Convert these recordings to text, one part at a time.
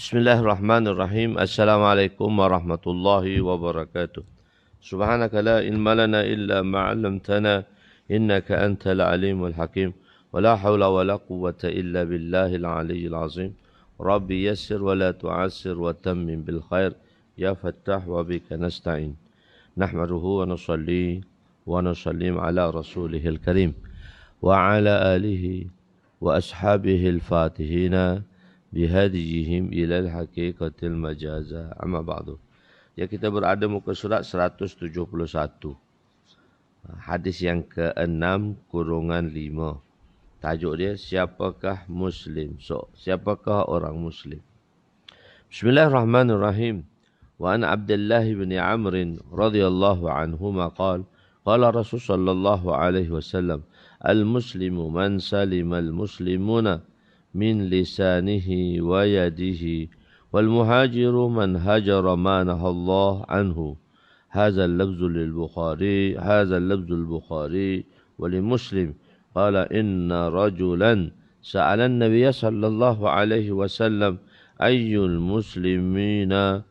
Bismillahirrahmanirrahim. Assalamualaikum warahmatullahi wabarakatuh. Subhanaka la ilma lana illa ma 'allamtana innaka antal alimul hakim. Wa la haula wa la quwwata illa billahil aliyyil azim. Rabbi yassir wa la tu'assir wa tammim bil khair. Ya Fattah wa bika nasta'in. Nahmaduhu wa nusalli wa nusallim ala rasulihil karim wa ala alihi wa ashabihi al-fatihina bihadijihim ilal haqiqatil majazah. Amma ba'du. Ya, kita berada muka surat 171. Hadis yang ke-6 kurungan 5. Tajuk dia, siapakah Muslim? So, siapakah orang Muslim? Bismillahirrahmanirrahim. Wa an Abdullah bin Amr radhiyallahu anhuma qala qala Rasul sallallahu alaihi wasallam al-muslimu man salima al-muslimuna min lisanihi wa yadihi wal muhajiru man hajara ma nahallahu anhu. Hadza al-lafzu lil-Bukhari, hadza al-lafzu al-Bukhari wa li-Muslim. Qala inna rajulan sa'ala an-nabiy sallallahu alaihi wasallam ayyul muslimina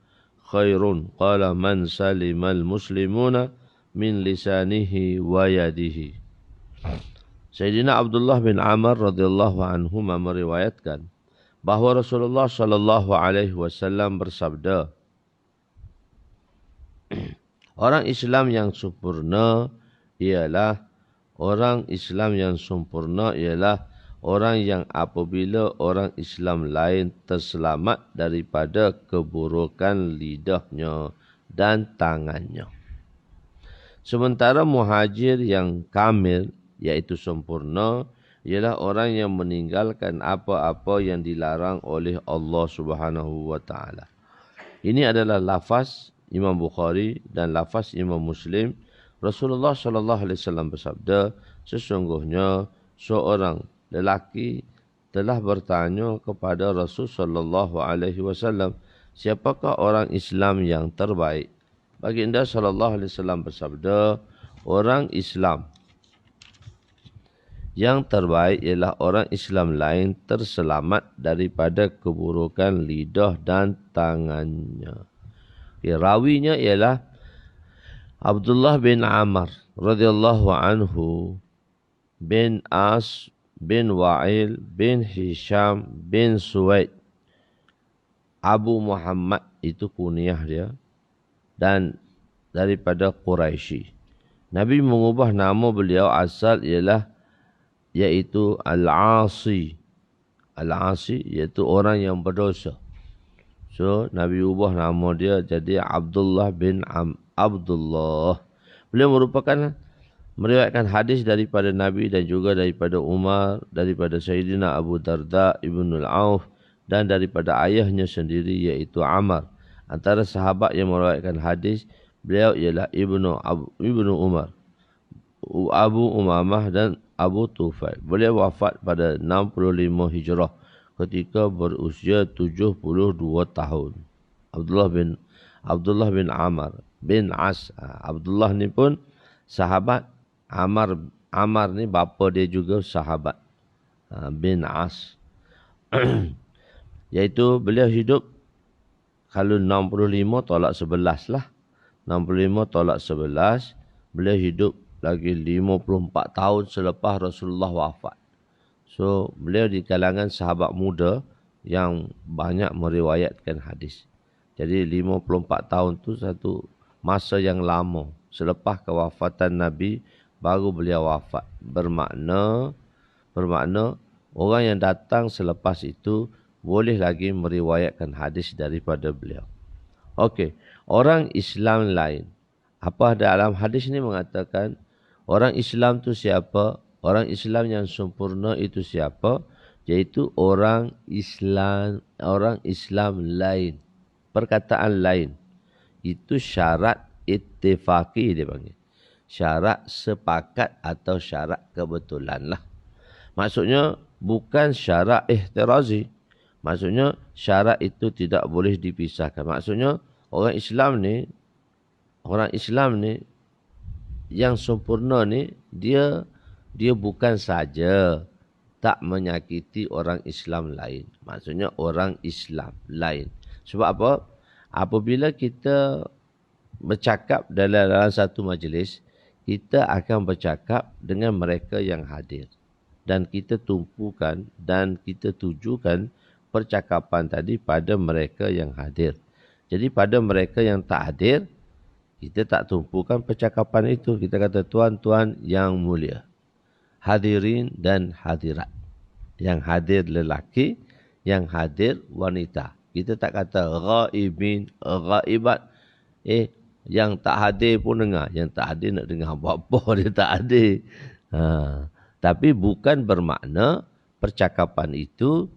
khairun? Qala man salima al-muslimuna min lisanihi wa yadihi. Sayyidina Abdullah bin Amr radhiyallahu anhuma meriwayatkan bahawa Rasulullah sallallahu alaihi wasallam bersabda, orang Islam yang sempurna ialah orang yang apabila orang Islam lain terselamat daripada keburukan lidahnya dan tangannya. Sementara muhajir yang kamil, iaitu sempurna, ialah orang yang meninggalkan apa-apa yang dilarang oleh Allah Subhanahu wa taala. Ini adalah lafaz Imam Bukhari dan lafaz Imam Muslim. Rasulullah sallallahu alaihi wasallam bersabda, sesungguhnya seorang lelaki telah bertanya kepada Rasul sallallahu alaihi wasallam, siapakah orang Islam yang terbaik? Baginda sallallahu alaihi wasallam bersabda, orang Islam yang terbaik ialah orang Islam lain terselamat daripada keburukan lidah dan tangannya. Rawinya ialah Abdullah bin Amr radhiyallahu anhu bin As bin Wa'il bin Hisham bin Suwaid. Abu Muhammad itu kunyah dia dan daripada Quraisy. Nabi mengubah nama beliau asal iaitu Al-Asi. Al-Asi iaitu orang yang berdosa. So, Nabi ubah nama dia jadi Abdullah bin Abdullah. Beliau meriwayatkan hadis daripada Nabi dan juga daripada Umar, daripada Sayyidina Abu Darda Ibnul Auf dan daripada ayahnya sendiri iaitu Ammar. Antara sahabat yang meriwayatkan hadis, beliau ialah Ibnu Umar, Abu Umamah dan Abu Tufail. Beliau wafat pada 65 Hijrah ketika berusia 72 tahun. Abdullah bin Amr bin As. Abdullah ni pun sahabat. Ammar ni bapa dia juga sahabat. Bin As. Iaitu beliau hidup kalau 65 tolak 11 lah. 65 tolak 11. Beliau hidup lagi 54 tahun selepas Rasulullah wafat. So, beliau di kalangan sahabat muda yang banyak meriwayatkan hadis. Jadi 54 tahun tu satu masa yang lama. Selepas kewafatan Nabi, baru beliau wafat. Bermakna orang yang datang selepas itu boleh lagi meriwayatkan hadis daripada beliau. Okey, orang Islam lain. Apa dalam hadis ini mengatakan, orang Islam tu siapa? Orang Islam yang sempurna itu siapa? Iaitu orang Islam lain. Perkataan lain. Itu syarat ittifaqi dia panggil. Syarat sepakat atau syarat kebetulan lah. Maksudnya bukan syarat ihtirazi. Maksudnya syarat itu tidak boleh dipisahkan. Maksudnya orang Islam ni yang sempurna ni dia bukan saja tak menyakiti orang Islam lain. Maksudnya orang Islam lain. Sebab apa? Apabila kita bercakap dalam satu majlis, kita akan bercakap dengan mereka yang hadir. Dan kita tumpukan dan kita tujukan percakapan tadi pada mereka yang hadir. Jadi pada mereka yang tak hadir, kita tak tumpukan percakapan itu. Kita kata tuan-tuan yang mulia, hadirin dan hadirat. Yang hadir lelaki, yang hadir wanita. Kita tak kata ghaibin, ghaibat. Yang tak hadir pun dengar. Yang tak hadir nak dengar apa-apa, dia tak hadir. Tapi bukan bermakna percakapan itu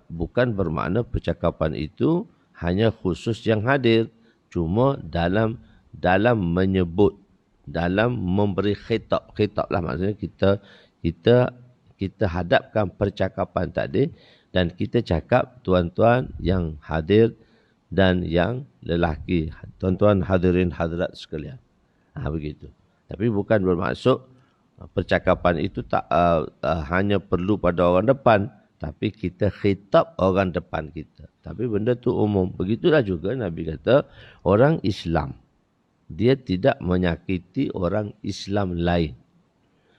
bukan bermakna percakapan itu hanya khusus yang hadir. Cuma dalam menyebut, dalam memberi khitab lah, maksudnya kita hadapkan percakapan tadi dan kita cakap tuan-tuan yang hadir dan yang lelaki, tuan-tuan hadirin hadirat sekalian. Begitu. Tapi bukan bermaksud percakapan itu tak hanya perlu pada orang depan, tapi kita khitab orang depan kita. Tapi benda tu umum. Begitulah juga Nabi kata, orang Islam, dia tidak menyakiti orang Islam lain.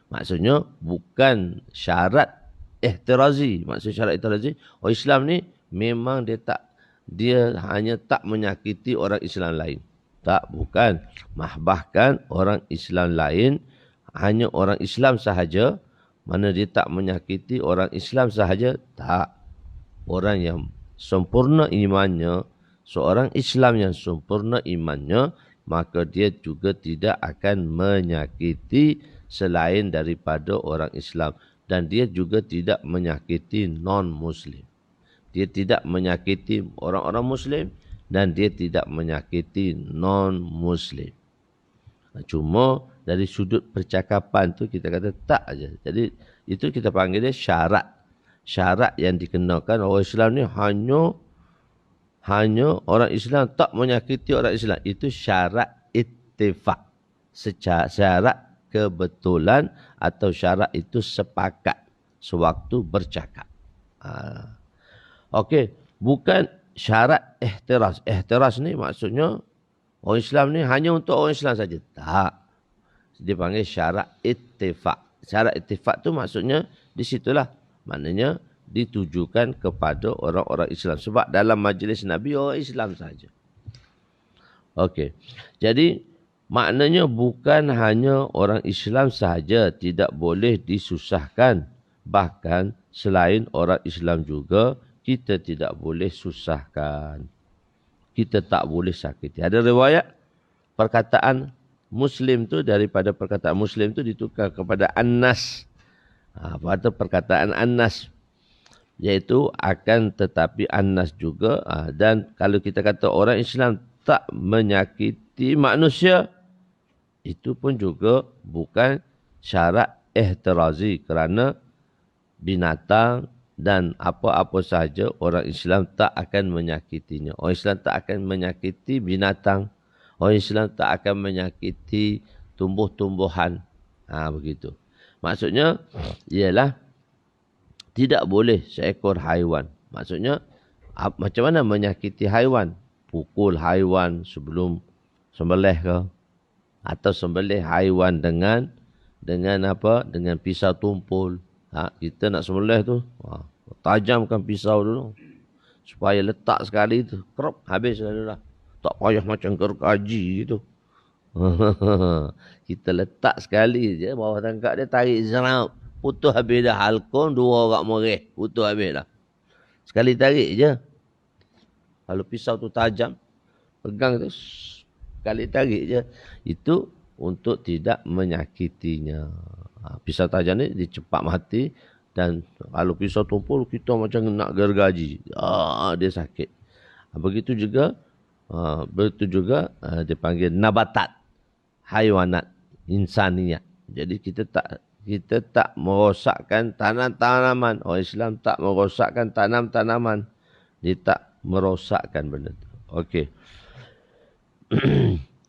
Maksudnya bukan syarat ihtirazi. Maksud syarat ihtirazi, orang Islam ni memang dia hanya tak menyakiti orang Islam lain. Tak, bukan. Bahkan orang Islam lain, hanya orang Islam sahaja, mana dia tak menyakiti orang Islam sahaja, tak. Orang yang sempurna imannya, seorang Islam yang sempurna imannya, maka dia juga tidak akan menyakiti selain daripada orang Islam. Dan dia juga tidak menyakiti non-Muslim. Dia tidak menyakiti orang-orang Muslim dan dia tidak menyakiti non-Muslim. Cuma dari sudut percakapan tu kita kata tak aja. Jadi itu kita panggil dia syarat. Syarat yang dikenakan orang Islam ni hanya orang Islam tak menyakiti orang Islam. Itu syarat ittifaq. Syarat kebetulan atau syarat itu sepakat sewaktu bercakap. Okey, bukan syarat ihtiraz. Ihtiraz ni maksudnya orang Islam ni hanya untuk orang Islam saja. Tak. Dia panggil syarat ittifaq. Syarat ittifaq tu maksudnya di situlah. Maknanya ditujukan kepada orang-orang Islam. Sebab dalam majlis Nabi orang Islam saja. Okey. Jadi maknanya bukan hanya orang Islam sahaja tidak boleh disusahkan. Bahkan selain orang Islam juga kita tidak boleh susahkan. Kita tak boleh sakiti. Ada riwayat perkataan Muslim tu, daripada perkataan Muslim tu ditukar kepada An-Nas. Pada perkataan An-Nas, iaitu akan tetapi An-Nas juga. Dan kalau kita kata orang Islam tak menyakiti manusia, itu pun juga bukan syarat ihtirazi, kerana binatang dan apa-apa sahaja orang Islam tak akan menyakitinya. Orang Islam tak akan menyakiti binatang. Orang Islam tak akan menyakiti tumbuh-tumbuhan. Begitu. Maksudnya ialah tidak boleh seekor haiwan. Maksudnya macam mana menyakiti haiwan? Pukul haiwan sebelum sembelih ke? Atau sembelih haiwan dengan apa? Dengan pisau tumpul. Kita nak sembelih tu, tajamkan pisau dulu. Supaya letak sekali tu, kerap habis dah. Tak payah macam gergaji gitu. Kita letak sekali je, bawah tangkap dia tarik zerap. Putus habis dah, halkon dua orang merih. Putus habis dah. Sekali tarik je. Kalau pisau tu tajam, pegang tu, sekali tarik je. Itu untuk tidak menyakitinya. Pisau tajam ni dia cepat mati. Dan kalau pisau tumpul, kita macam nak gergaji. Dia sakit. Begitu juga dipanggil nabatat, haiwanat, insaniyat. Jadi kita tak merosakkan tanam-tanaman. Orang Islam tak merosakkan tanam-tanaman. Dia tak merosakkan benda itu. Okey.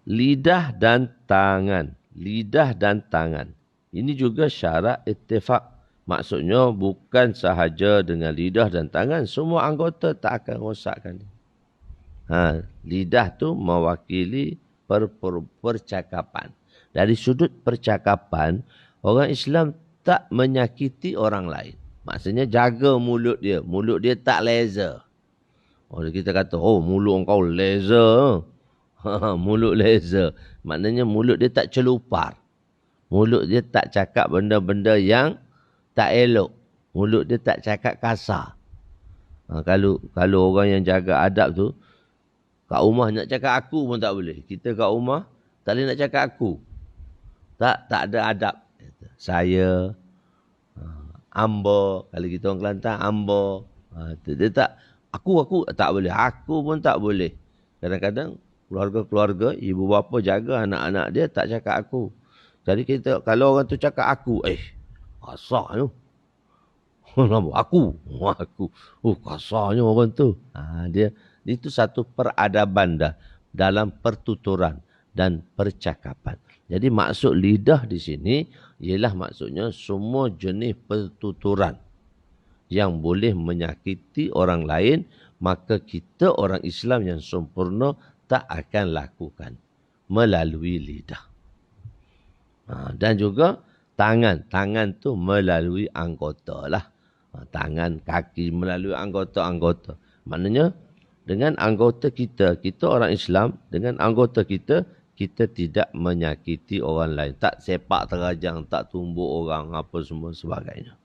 Lidah dan tangan. Lidah dan tangan. Ini juga syarat ittifaq. Maksudnya bukan sahaja dengan lidah dan tangan, semua anggota tak akan rosakkan. Lidah tu mewakili percakapan. Dari sudut percakapan, orang Islam tak menyakiti orang lain. Maksudnya jaga mulut dia. Mulut dia tak laser. Kita kata, mulut kau laser. Mulut laser. Maknanya mulut dia tak celupar. Mulut dia tak cakap benda-benda yang tak elok. Mulut dia tak cakap kasar. Kalau orang yang jaga adab tu, kat rumah nak cakap aku pun tak boleh. Kita kat rumah tak boleh nak cakap aku. Tak ada adab. Saya, ambo. Kalau kita orang Kelantan, ambo. Dia tak, aku tak boleh. Aku pun tak boleh. Kadang-kadang keluarga-keluarga, ibu bapa jaga anak-anak dia tak cakap aku. Jadi kalau orang tu cakap aku, kasar tu. Aku. Kasarnya orang tu. Dia itu satu peradaban dah dalam pertuturan dan percakapan. Jadi maksud lidah di sini ialah maksudnya semua jenis pertuturan yang boleh menyakiti orang lain, maka kita orang Islam yang sempurna tak akan lakukan melalui lidah. Dan juga tangan. Tangan tu melalui anggota lah. Tangan, kaki melalui anggota-anggota. Maknanya dengan anggota kita orang Islam, dengan anggota kita tidak menyakiti orang lain. Tak sepak terajang, tak tumbuk orang, apa semua sebagainya.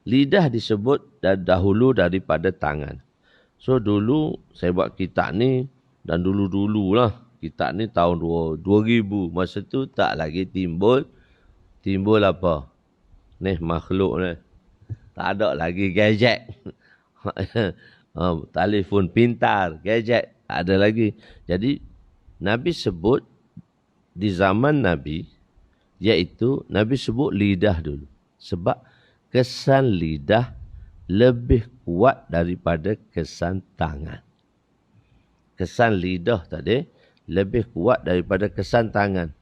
Lidah disebut dahulu daripada tangan. So dulu saya buat kitab ni, dan dulu-dululah kitab ni tahun 2000. Masa tu tak lagi timbul apa? Ni makhluk ni. Tak ada lagi gadget. Telefon pintar, gadget. Tak ada lagi. Jadi, Nabi sebut di zaman Nabi, iaitu Nabi sebut lidah dulu. Sebab kesan lidah lebih kuat daripada kesan tangan. Kesan lidah tadi lebih kuat daripada kesan tangan.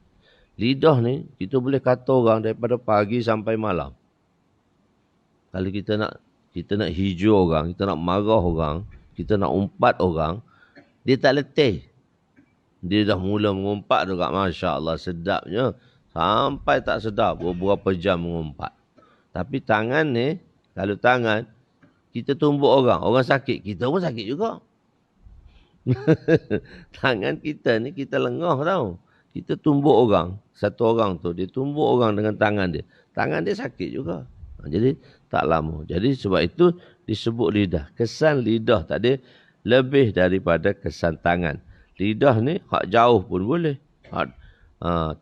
Lidah ni, kita boleh kata orang daripada pagi sampai malam. Kalau kita nak hijau orang, kita nak marah orang, kita nak umpat orang, dia tak letih. Dia dah mula mengumpat tu kat Masya Allah sedapnya. Sampai tak sedap beberapa jam mengumpat. Tapi tangan ni, kalau tangan, kita tumbuk orang sakit, kita pun sakit juga. Tangan kita ni, kita lengah tau. Kita tumbuk orang, satu orang tu, dia tumbuk orang dengan tangan dia. Tangan dia sakit juga. Jadi tak lama. Jadi sebab itu disebut lidah. Kesan lidah tadi lebih daripada kesan tangan. Lidah ni hak jauh pun boleh.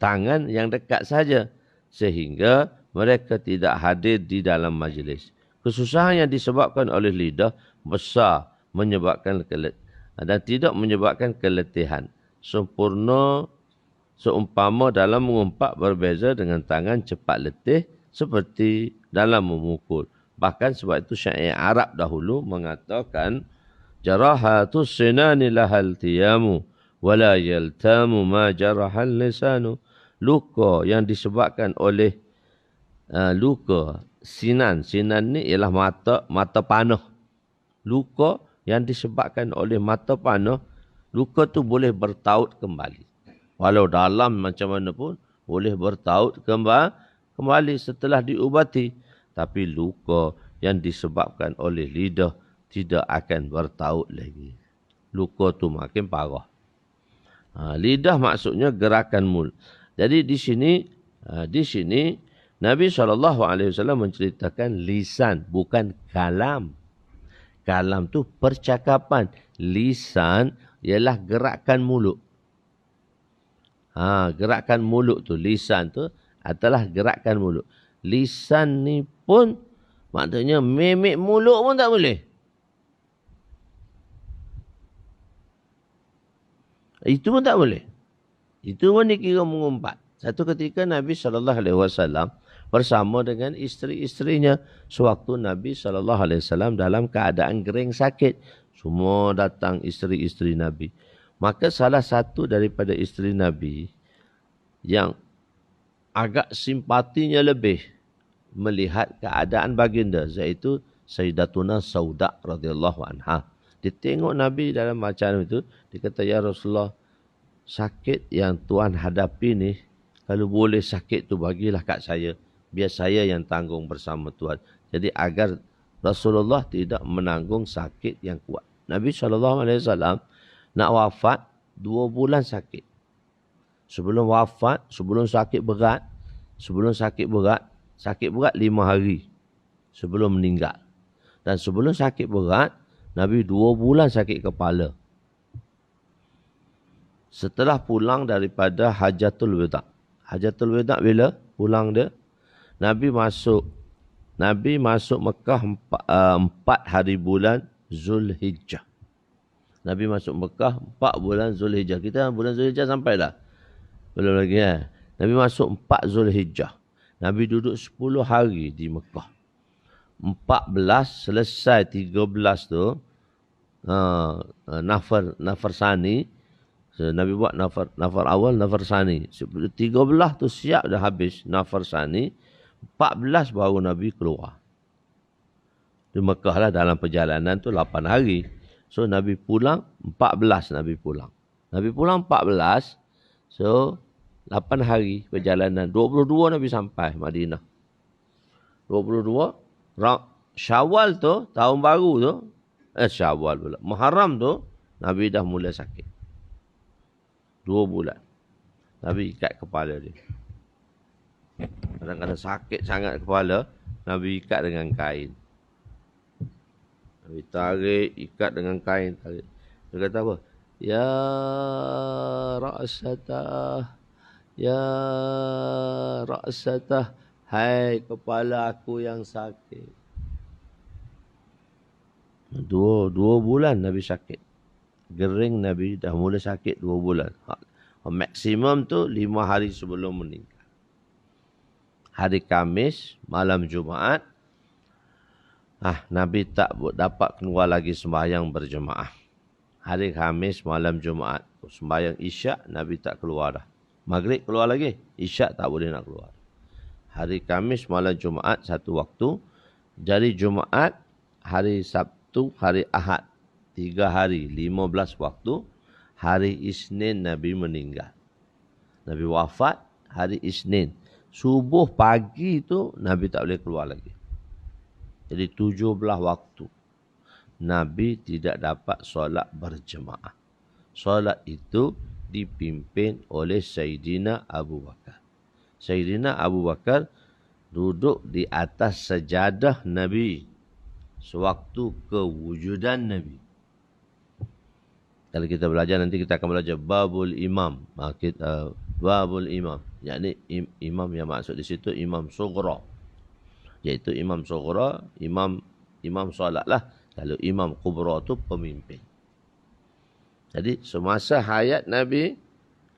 Tangan yang dekat saja. Sehingga mereka tidak hadir di dalam majlis. Kesusahan yang disebabkan oleh lidah besar menyebabkan dan tidak menyebabkan keletihan. Seumpama dalam mengumpat berbeza dengan tangan cepat letih seperti dalam memukul. Bahkan sebab itu syair Arab dahulu mengatakan jarahatus sinani lahal tiyamu wala yaltamu ma jarahal lisanu. Luka yang disebabkan oleh luka sinan. Sinan ni ialah mata panah. Luka yang disebabkan oleh mata panah, luka tu boleh bertaut kembali. Walau dalam macam mana pun boleh bertaut kembali setelah diubati. Tapi luka yang disebabkan oleh lidah tidak akan bertaut lagi. Luka tu makin parah. Lidah maksudnya gerakan mulut. Jadi di sini Nabi SAW menceritakan lisan, bukan kalam. Kalam tu percakapan. Lisan ialah gerakan mulut. Gerakan mulut tu, lisan tu adalah gerakan mulut. Lisan ni pun maknanya memek mulut pun tak boleh. Itu pun tak boleh. Itu pun dikira mengumpat. Satu ketika Nabi SAW bersama dengan isteri-isterinya. Sewaktu Nabi SAW dalam keadaan gering sakit. Semua datang isteri-isteri Nabi. Maka salah satu daripada isteri Nabi yang agak simpatinya lebih melihat keadaan baginda, iaitu Sayyidatuna Sauda radhiyallahu anha. Dia tengok Nabi dalam macam itu, dia kata, ya Rasulullah, sakit yang Tuhan hadapi ni, kalau boleh sakit tu bagilah kat saya, biar saya yang tanggung bersama Tuhan. Jadi agar Rasulullah tidak menanggung sakit yang kuat. Nabi SAW nak wafat 2 bulan sakit. Sebelum wafat, sebelum sakit berat, sakit berat 5 hari sebelum meninggal. Dan sebelum sakit berat, Nabi 2 bulan sakit kepala. Setelah pulang daripada Hajatul Wida. Hajatul Wida bila pulang dia? Nabi masuk Mekah 4 hari bulan Zulhijjah. Nabi masuk Mekah 4 bulan Zulhijjah. Kita bulan Zulhijjah sampai dah? Belum lagi ya. Nabi masuk 4 Zulhijjah. Nabi duduk 10 hari di Mekah. 14 selesai 13 tu Nafar Sani. So, Nabi buat nafar awal, nafar sani. 13 tu siap dah habis nafar sani. 14 baru Nabi keluar. Di Mekah lah, dalam perjalanan tu 8 hari. So Nabi pulang 14 Nabi pulang. Nabi pulang 14. So 8 hari perjalanan. 22 Nabi sampai Madinah. 22 Syawal tu, tahun baru tu, Syawal pula, Muharram tu, Nabi dah mula sakit. 2 bulan. Nabi ikat kepala dia. Kadang-kadang sakit sangat kepala, Nabi ikat dengan kain. Nabi tarik, ikat dengan kain. Tarik. Dia kata apa? Ya ra'satah, ya ra'satah, hai kepala aku yang sakit. 2 bulan Nabi sakit. Gering Nabi dah mula sakit 2 bulan. Maksimum tu 5 hari sebelum meninggal. Hari Khamis, malam Jumaat, Nabi tak dapat keluar lagi sembahyang berjemaah. Hari Khamis, malam Jumaat, sembahyang Isyak, Nabi tak keluar dah. Maghrib keluar lagi, Isyak tak boleh nak keluar. Hari Khamis, malam Jumaat, 1 waktu. Jadi Jumaat, hari Sabtu, hari Ahad, 3 hari, 15 waktu. Hari Isnin Nabi meninggal. Nabi wafat hari Isnin. Subuh pagi tu Nabi tak boleh keluar lagi. Jadi 17 waktu. Nabi tidak dapat solat berjemaah. Solat itu dipimpin oleh Sayyidina Abu Bakar. Sayyidina Abu Bakar duduk di atas sejadah Nabi sewaktu kewujudan Nabi. Kalau kita belajar, nanti kita akan belajar Babul Imam. Babul Imam. Yakni imam yang maksud di situ Imam Sughra. Iaitu Imam Sughra, imam solat lah. Kalau Imam Kubra tu pemimpin. Jadi semasa hayat Nabi,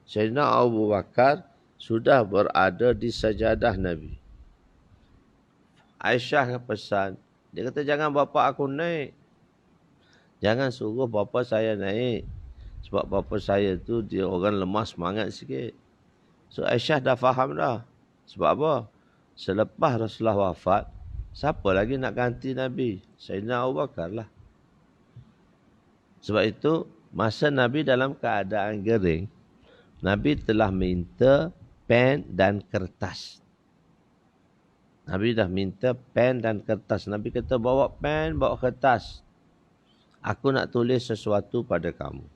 Sayyidina Abu Bakar sudah berada di sajadah Nabi. Aisyah pesan, dia kata jangan bapa aku naik. Jangan suruh bapa saya naik. Sebab bapa saya tu dia orang lemah semangat sikit. So Aisyah dah faham dah. Sebab apa? Selepas Rasulullah wafat, siapa lagi nak ganti Nabi? Sayyidina Abu Bakar lah. Sebab itu, masa Nabi dalam keadaan gering, Nabi telah minta pen dan kertas. Nabi dah minta pen dan kertas. Nabi kata bawa pen, bawa kertas. Aku nak tulis sesuatu pada kamu.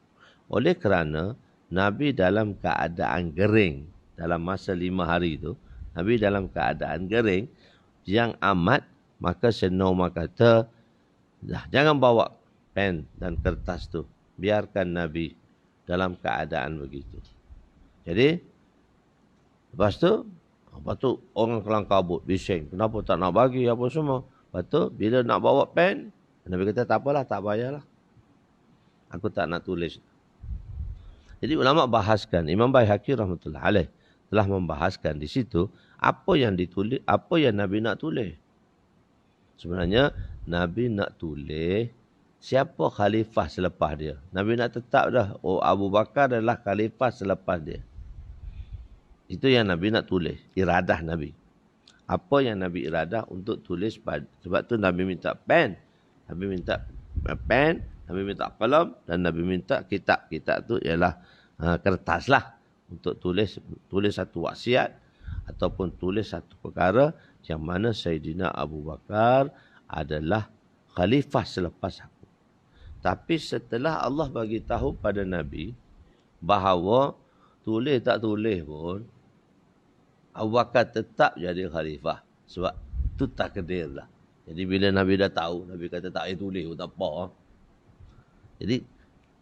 Oleh kerana Nabi dalam keadaan gering, dalam masa 5 hari itu, Nabi dalam keadaan gering yang amat, maka Sayyidina Umar kata, jangan bawa pen dan kertas tu. Biarkan Nabi dalam keadaan begitu. Jadi, lepas tu orang kelang kabut, bising. Kenapa tak nak bagi apa semua? Lepas tu, bila nak bawa pen, Nabi kata, tak apalah, tak payahlah. Aku tak nak tulis. Jadi ulama bahaskan, Imam Baihaqi rahmatullah alaih telah membahaskan di situ apa yang ditulis, apa yang Nabi nak tulis. Sebenarnya Nabi nak tulis siapa khalifah selepas dia. Nabi nak tetap dah, Abu Bakar adalah khalifah selepas dia. Itu yang Nabi nak tulis, iradah Nabi. Apa yang Nabi iradah untuk tulis. Sebab tu Nabi minta pen. Nabi minta pen. Nabi minta kalam. Dan Nabi minta kitab. Kitab tu ialah kertas lah. Untuk tulis satu wasiat. Ataupun tulis satu perkara. Yang mana Sayyidina Abu Bakar adalah khalifah selepas aku. Tapi setelah Allah bagi tahu pada Nabi bahawa tulis tak tulis pun Abu Bakar tetap jadi khalifah. Sebab itu takdir lah. Jadi bila Nabi dah tahu, Nabi kata tak payah tulis pun tak apa.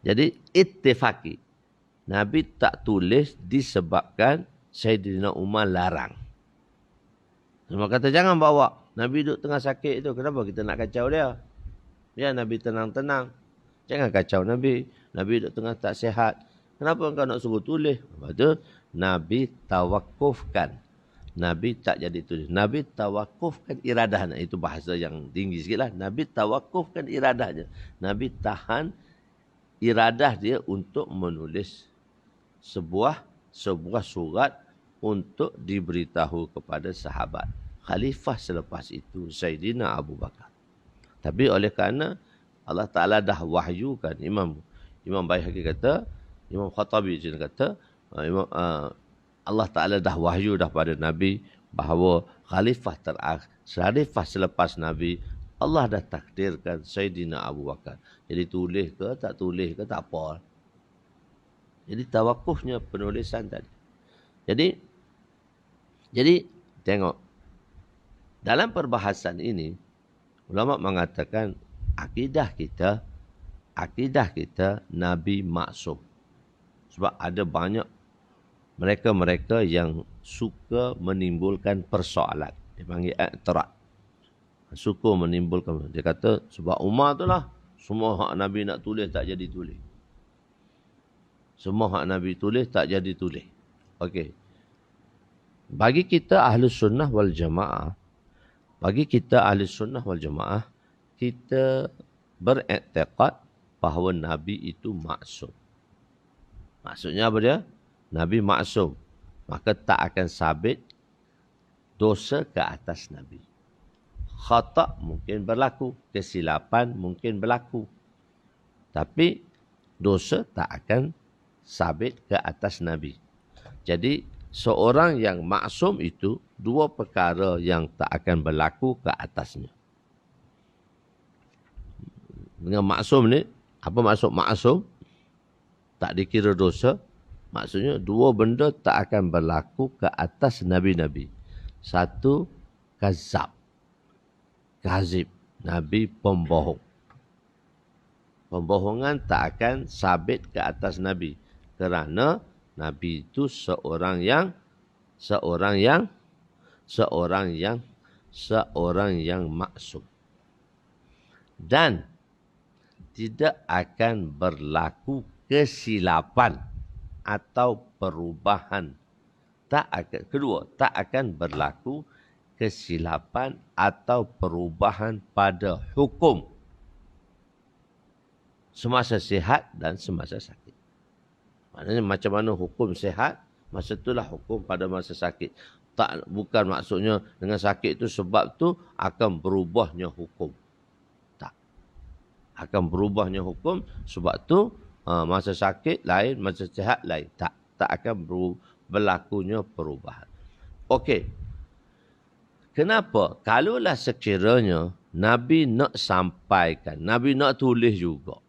Jadi ittifaki. Nabi tak tulis disebabkan Sayyidina Umar larang. Umar kata jangan bawa. Nabi duduk tengah sakit tu. Kenapa kita nak kacau dia? Ya Nabi tenang-tenang. Jangan kacau Nabi. Nabi duduk tengah tak sihat. Kenapa engkau nak suruh tulis? Lepas tu Nabi tawakufkan. Nabi tak jadi tulis. Nabi tawakufkan iradah. Itu bahasa yang tinggi sikit lah. Nabi tawakufkan iradahnya. Nabi tahan iradah dia untuk menulis sebuah surat untuk diberitahu kepada sahabat. Khalifah selepas itu Sayyidina Abu Bakar. Tapi oleh kerana Allah Ta'ala dah wahyukan, Imam Baihaqi kata, Imam Khattabi kata, Allah Ta'ala dah wahyu dah pada Nabi bahawa khalifah selepas Nabi, Allah dah takdirkan Sayyidina Abu Bakar. Jadi tulis ke tak tulis ke tak apa. Jadi tawakufnya penulisan tadi. Jadi tengok. Dalam perbahasan ini, ulama mengatakan akidah kita Nabi maksum. Sebab ada banyak mereka-mereka yang suka menimbulkan persoalan. Dia panggil i'tirad. Suka menimbulkan. Dia kata sebab Umar tu lah. Semua hak Nabi nak tulis tak jadi tulis. Semua hak Nabi tulis tak jadi tulis. Okey. Bagi kita Ahlus Sunnah wal Jamaah. Kita beriktikad bahawa Nabi itu maksum. Maksudnya apa dia? Nabi maksum. Maka tak akan sabit dosa ke atas Nabi. Khata' mungkin berlaku. Kesilapan mungkin berlaku. Tapi dosa tak akan sabit ke atas Nabi. Jadi seorang yang maksum itu dua perkara yang tak akan berlaku ke atasnya. Dengan maksum ni, apa maksud maksum? Tak dikira dosa. Maksudnya dua benda tak akan berlaku ke atas Nabi-Nabi. Satu, kazib. Nabi pembohong. Pembohongan tak akan sabit ke atas Nabi. Kerana Nabi itu seorang yang maksum. Dan tidak akan berlaku kesilapan atau perubahan. Tak akan berlaku kesilapan atau perubahan pada hukum semasa sihat dan semasa sakit. Maknanya macam mana hukum sihat, masa itulah hukum pada masa sakit. Bukan maksudnya dengan sakit itu sebab tu akan berubahnya hukum. Tak. Akan berubahnya hukum sebab tu masa sakit lain, masa sihat lain. Tak akan berlakunya perubahan. Okey. Kenapa? Kalaulah sekiranya Nabi nak sampaikan, Nabi nak tulis juga.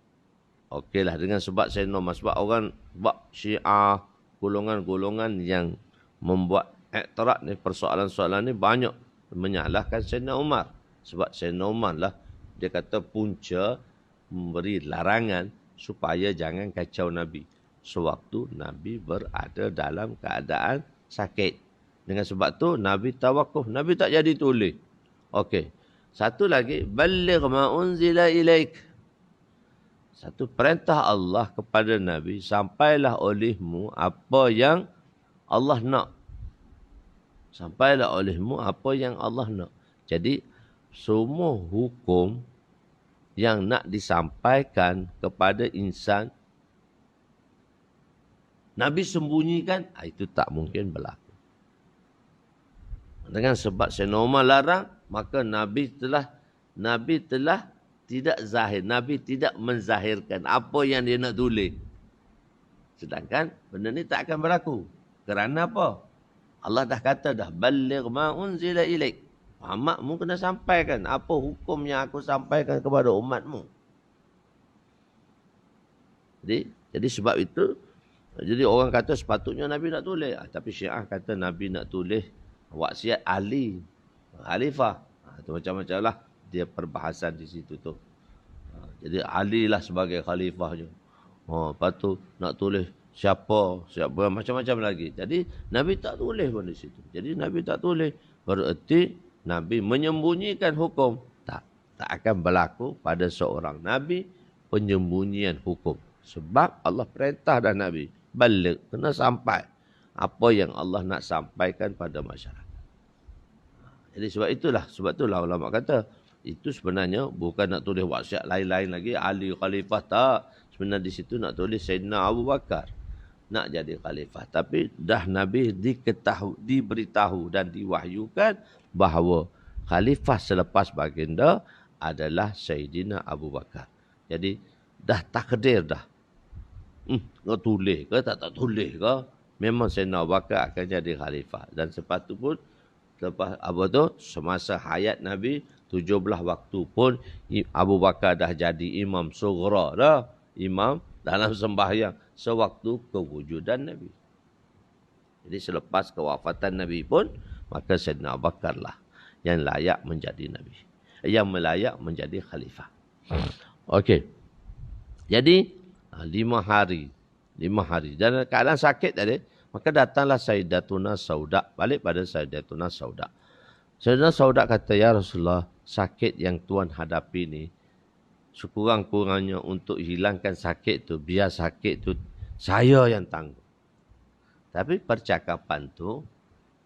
Okeylah dengan sebab Sayyidina Umar. Sebab orang buat Syiah, golongan-golongan yang membuat i'tirad ni, persoalan-soalan ni banyak menyalahkan Sayyidina Umar. Sebab Sayyidina Umar lah, dia kata punca memberi larangan supaya jangan kacau Nabi. Sewaktu Nabi berada dalam keadaan sakit. Dengan sebab tu Nabi tawakuf. Nabi tak jadi tulis. Okey. Satu lagi, balligh ma unzila ilaik. Satu perintah Allah kepada Nabi, sampailah olehmu apa yang Allah nak. Sampailah olehmu apa yang Allah nak. Jadi semua hukum yang nak disampaikan kepada insan, Nabi sembunyikan, itu tak mungkin berlaku. Dengan sebab Sayyidina Umar larang, maka Nabi telah tidak zahir. Nabi tidak menzahirkan apa yang dia nak tulis. Sedangkan benda ni tak akan berlaku. Kerana apa? Allah dah kata dah, baligh ma unzila ilaik. Muhammad, mu kena sampaikan apa hukum yang aku sampaikan kepada umatmu. Jadi sebab itu, jadi orang kata sepatutnya Nabi nak tulis. Tapi Syiah kata Nabi nak tulis wasiat ahli, khalifah. Itu macam-macam lah dia perbahasan di situ tu. Jadi Ali lah sebagai khalifahnya. Lepas tu nak tulis siapa macam-macam lagi. Jadi Nabi tak tulis pun di situ. Jadi Nabi tak tulis. Bererti Nabi menyembunyikan hukum. Tak akan berlaku pada seorang Nabi penyembunyian hukum. Sebab Allah perintah dah Nabi. Balik, kena sampai apa yang Allah nak sampaikan pada masyarakat. Jadi sebab itulah ulama kata, itu sebenarnya bukan nak tulis wasiat lain-lain lagi, Ali khalifah, tak. Sebenarnya di situ nak tulis Sayyidina Abu Bakar nak jadi khalifah. Tapi dah Nabi diberitahu dan diwahyukan bahawa khalifah selepas baginda adalah Sayyidina Abu Bakar. Jadi dah takdir dah. Kau tulis ke tak tulis ke, memang Sayyidina Abu Bakar akan jadi khalifah. Dan sepatu pun lepas semasa hayat Nabi 17 waktu pun Abu Bakar dah jadi imam sughra dah, imam dalam sembahyang sewaktu kewujudan Nabi. Jadi selepas kewafatan Nabi pun, maka Sayyidina Abu Bakar lah yang layak menjadi Nabi, yang layak menjadi khalifah. Okey. Jadi 5 hari. Dan keadaan sakit tadi, maka datanglah Sayyidatuna Sauda. Balik pada Sayyidatuna Sauda. Sayyidatuna Sauda kata, ya Rasulullah, sakit yang Tuhan hadapi ni, sekurang-kurangnya untuk hilangkan sakit tu, biar sakit tu saya yang tanggung. Tapi percakapan tu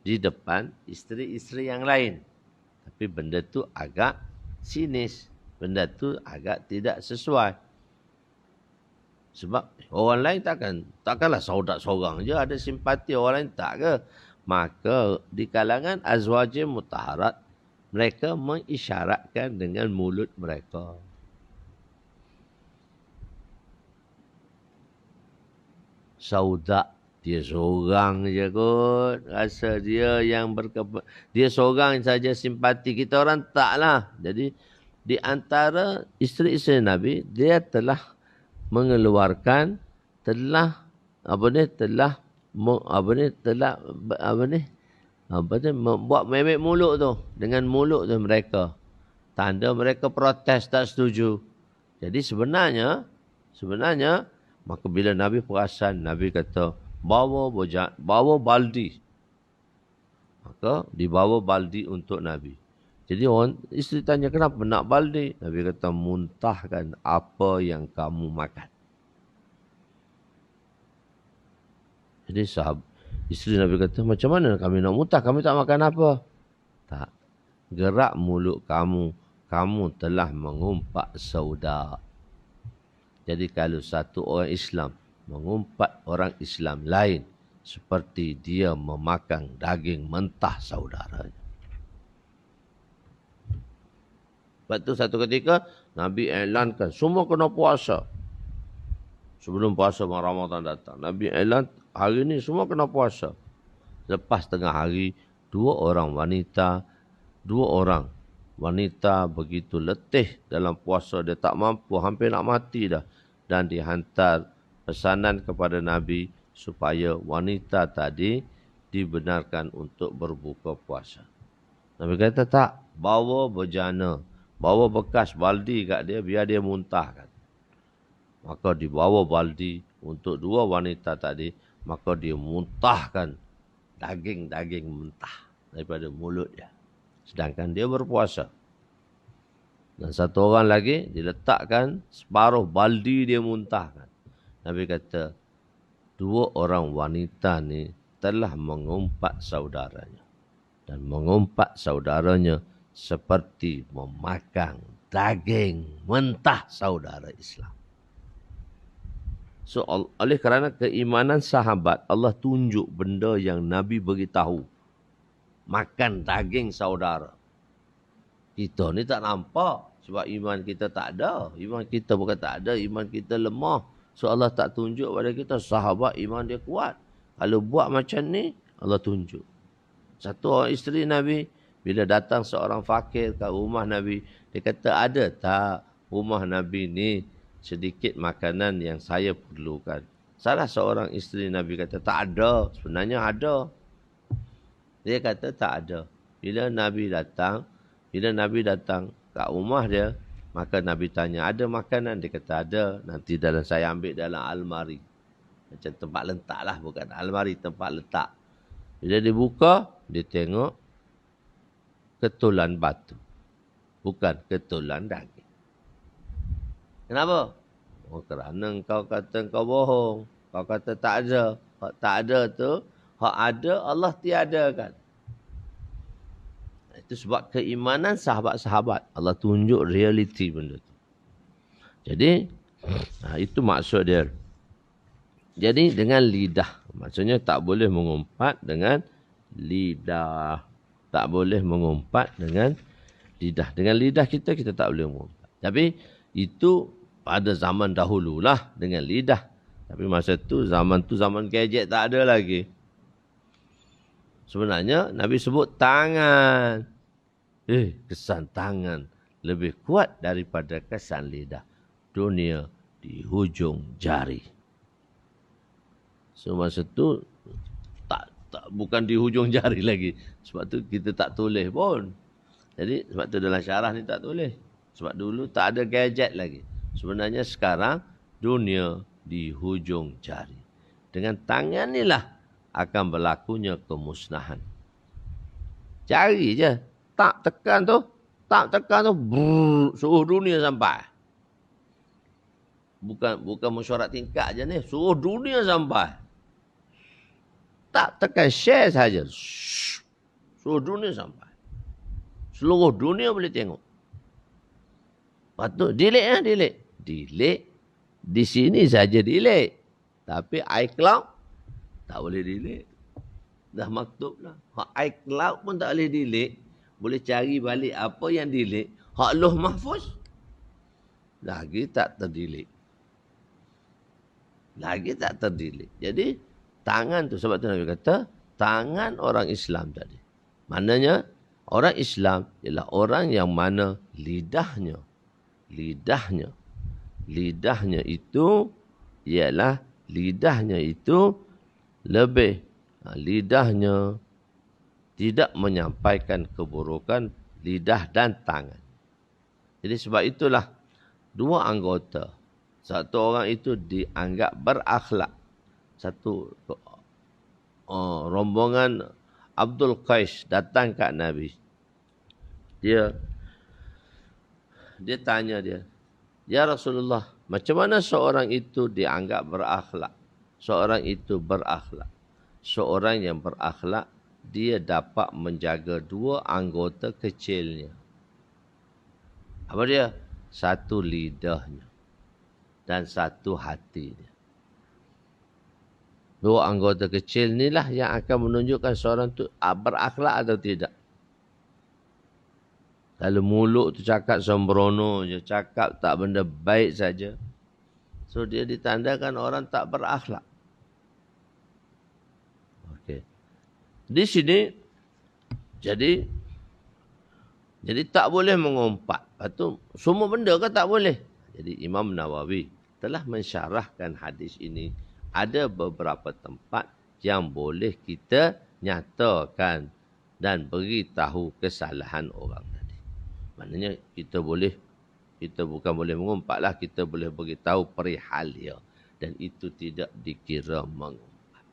di depan isteri-isteri yang lain. Tapi benda tu agak sinis. Benda tu agak tidak sesuai. Sebab orang lain takkanlah Sauda seorang je ada simpati, orang lain tak ke? Maka di kalangan azwajin mutahharat, mereka mengisyaratkan dengan mulut mereka. Sauda dia seorang je kot. Rasa dia yang dia seorang saja simpati. Kita orang taklah. Jadi di antara isteri-isteri Nabi, dia telah mengeluarkan, membuat memek mulut tu, dengan mulut tu mereka. Tanda mereka protes, tak setuju. Jadi sebenarnya maka bila Nabi perasan, Nabi kata, bawa baldi. Maka dibawa baldi untuk Nabi. Jadi isteri tanya, kenapa nak baldi? Nabi kata, muntahkan apa yang kamu makan. Jadi isteri Nabi kata, macam mana kami nak muntah? Kami tak makan apa? Tak. Gerak mulut kamu. Kamu telah mengumpat Sauda. Jadi kalau satu orang Islam mengumpat orang Islam lain, seperti dia memakan daging mentah saudaranya. Sebab tu satu ketika Nabi elankan semua kena puasa. Sebelum puasa Ramadan datang, Nabi elan hari ni semua kena puasa. Lepas tengah hari, dua orang wanita begitu letih dalam puasa, dia tak mampu, hampir nak mati dah. Dan dihantar pesanan kepada Nabi supaya wanita tadi dibenarkan untuk berbuka puasa. Nabi kata tak, bawa bejana. Bawa bekas baldi kat dia, biar dia muntahkan. Maka dibawa baldi untuk dua wanita tadi, maka dia muntahkan daging-daging mentah daripada mulut dia. Sedangkan dia berpuasa. Dan satu orang lagi diletakkan separuh baldi dia muntahkan. Nabi kata, dua orang wanita ni telah mengumpat saudaranya. Dan mengumpat saudaranya seperti memakan daging mentah saudara Islam. So, oleh kerana keimanan sahabat, Allah tunjuk benda yang Nabi beritahu. makan daging saudara. Kita ni tak nampak sebab iman kita tak ada. Iman kita bukan tak ada, iman kita lemah. So Allah tak tunjuk pada kita sahabat iman dia kuat. Kalau buat macam ni, Allah tunjuk. Satu orang isteri Nabi, bila datang seorang fakir ke rumah Nabi, dia kata ada tak rumah Nabi ni sedikit makanan yang saya perlukan. Salah seorang isteri Nabi kata tak ada. Sebenarnya ada. Dia kata tak ada. Bila Nabi datang kat rumah dia, maka Nabi tanya, ada makanan? Dia kata ada. Nanti saya ambil dalam almari. Macam tempat letak lah, bukan almari, tempat letak. Bila dia buka, dia tengok ketulan batu. Bukan ketulan daging. Kenapa? Oh, kerana kau kata kau bohong. Kau kata tak ada. Hak tak ada tu, hak ada Allah tiadakan. Itu sebab keimanan sahabat-sahabat. Allah tunjuk realiti benda tu. Jadi, itu maksud dia. Jadi dengan lidah. Maksudnya tak boleh mengumpat dengan lidah. Tak boleh mengumpat dengan lidah. Dengan lidah kita tak boleh mengumpat. Tapi itu pada zaman dahululah dengan lidah. Tapi masa tu zaman gadget tak ada lagi. Sebenarnya Nabi sebut tangan. Kesan tangan lebih kuat daripada kesan lidah. Dunia di hujung jari. So masa tu bukan di hujung jari lagi. Sebab tu kita tak tulis pun. Jadi sebab tu dalam syarah ni tak tulis. Sebab dulu tak ada gadget lagi. Sebenarnya sekarang dunia di hujung jari. Dengan tangan inilah akan berlakunya kemusnahan. Jari je. Tak tekan tu. Seluruh dunia sampai. Bukan mesyuarat tingkat je ni. Seluruh dunia sampai. Tak tekan share saja. Seluruh dunia sampai. Seluruh dunia boleh tengok. Lepas tu delete. Delete. Di sini saja delete. Tapi iCloud tak boleh delete. Dah maktub lah. Hak iCloud pun tak boleh delete. Boleh cari balik apa yang delete. Hak Lauh Mahfuz lagi tak terdelete. Jadi tangan tu, sebab tu Nabi kata tangan orang Islam tadi. Maknanya orang Islam ialah orang yang mana lidahnya itu ialah lidahnya itu lebih. Lidahnya tidak menyampaikan keburukan lidah dan tangan. Jadi sebab itulah dua anggota. Satu orang itu dianggap berakhlak. Satu rombongan Abdul Qais datang kat Nabi. Dia tanya dia, ya Rasulullah, macam mana seorang itu dianggap berakhlak? Seorang itu berakhlak. Seorang yang berakhlak, dia dapat menjaga dua anggota kecilnya. Apa dia? Satu lidahnya dan satu hatinya. Dua anggota kecil inilah yang akan menunjukkan seorang itu berakhlak atau tidak. Kalau mulut tu cakap sembrono je, cakap tak benda baik saja, so dia ditandakan orang tak berakhlak. Okey. Di sini jadi tak boleh mengumpat. Lepas tu semua benda kan tak boleh. Jadi Imam Nawawi telah mensyarahkan hadis ini. Ada beberapa tempat yang boleh kita nyatakan dan beritahu kesalahan orang tadi. Maknanya kita bukan boleh mengumpat lah, kita boleh beritahu perihal dia. Dan itu tidak dikira mengumpat.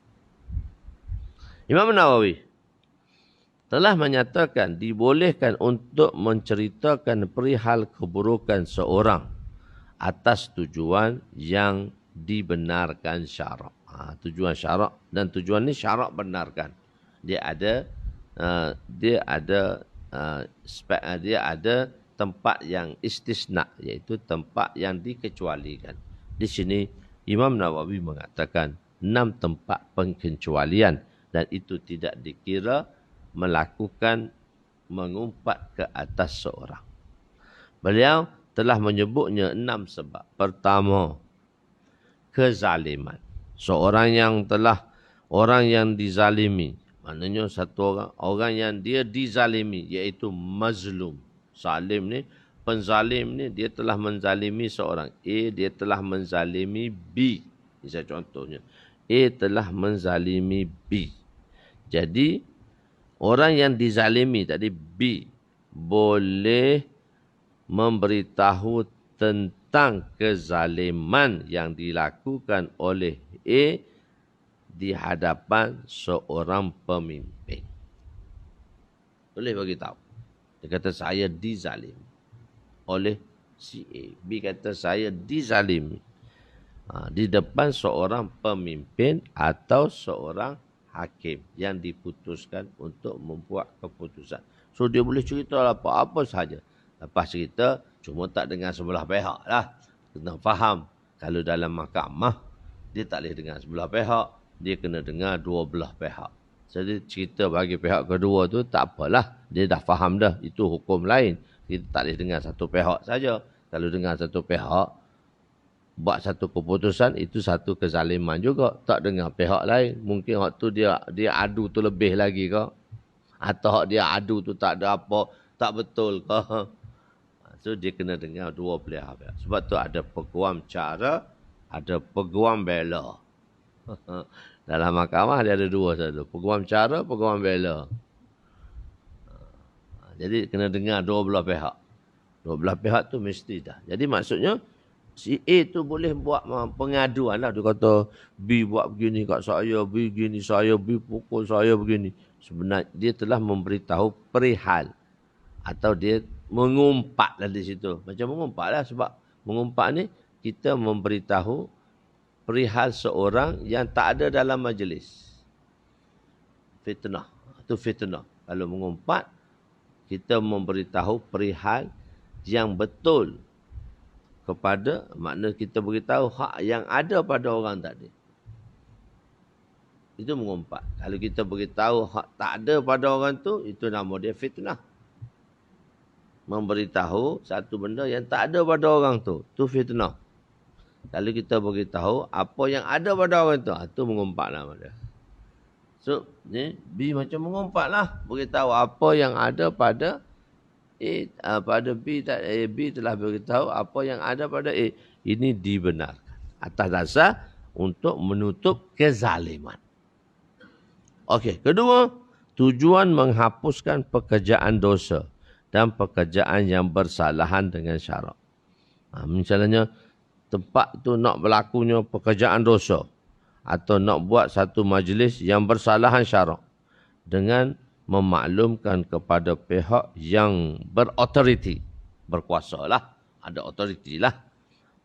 Imam Nawawi telah menyatakan dibolehkan untuk menceritakan perihal keburukan seorang atas tujuan yang dibenarkan syarak. Tujuan syarak, dan tujuan ni syarak benarkan. Dia ada tempat yang istisna, iaitu tempat yang dikecualikan. Di sini Imam Nawawi mengatakan 6 tempat pengecualian dan itu tidak dikira melakukan mengumpat ke atas seorang. Beliau telah menyebutnya 6 sebab. Pertama, kezaliman. Orang yang dizalimi. Maknanya satu orang yang dia dizalimi, iaitu mazlum. Zalim ni, penzalim ni, dia telah menzalimi seorang. A, dia telah menzalimi B. Ini saya contohnya. A telah menzalimi B. Jadi, orang yang dizalimi tadi B boleh memberitahu tentang kezaliman yang dilakukan oleh A di hadapan seorang pemimpin. Boleh bagi tahu. Dia kata saya dizalimi oleh si A. B kata saya dizalimi di depan seorang pemimpin atau seorang hakim yang diputuskan untuk membuat keputusan. So dia boleh cerita apa-apa sahaja. Lepas cerita, cuma tak dengar sebelah pihak lah. Kena faham. Kalau dalam mahkamah, dia tak boleh dengar sebelah pihak. Dia kena dengar dua belah pihak. Jadi cerita bagi pihak kedua tu tak apalah. Dia dah faham dah. Itu hukum lain. Kita tak boleh dengar satu pihak saja. Kalau dengar satu pihak, buat satu keputusan, itu satu kezaliman juga. Tak dengar pihak lain. Mungkin waktu dia adu tu lebih lagi ke? Atau dia adu tu tak ada apa, tak betul ke? So dia kena dengar dua belah pihak. Sebab tu ada peguam cara, ada peguam bela. Dalam mahkamah dia ada dua satu. Peguam cara, peguam bela. Jadi kena dengar dua belah pihak. Dua belah pihak tu mesti dah. Jadi maksudnya si A tu boleh buat pengaduan lah. Dia kata B buat begini kat saya, B begini saya, B pukul saya begini. Sebenarnya dia telah memberitahu perihal. Atau dia mengumpat lah di situ. Macam mengumpat lah sebab mengumpat ni kita memberitahu perihal seorang yang tak ada dalam majlis. Fitnah. Itu fitnah. Kalau mengumpat, kita memberitahu perihal yang betul kepada, makna kita beritahu hak yang ada pada orang tadi. Itu mengumpat. Kalau kita beritahu hak tak ada pada orang tu, itu nama dia fitnah. Memberitahu satu benda yang tak ada pada orang tu, itu fitnah. Kalau kita beritahu apa yang ada pada orang tu, itu mengumpat nama dia. So, ni B macam mengumpat lah. Beritahu apa yang ada pada A, pada B. B telah beritahu apa yang ada pada A. Ini dibenarkan. Atas dasar untuk menutup kezaliman. Okey, kedua, tujuan menghapuskan pekerjaan dosa dan pekerjaan yang bersalahan dengan syarak. Misalnya, tempat tu nak berlakunya pekerjaan dosa atau nak buat satu majlis yang bersalahan syarak dengan memaklumkan kepada pihak yang berautoriti, berkuasa lah, ada autoriti lah,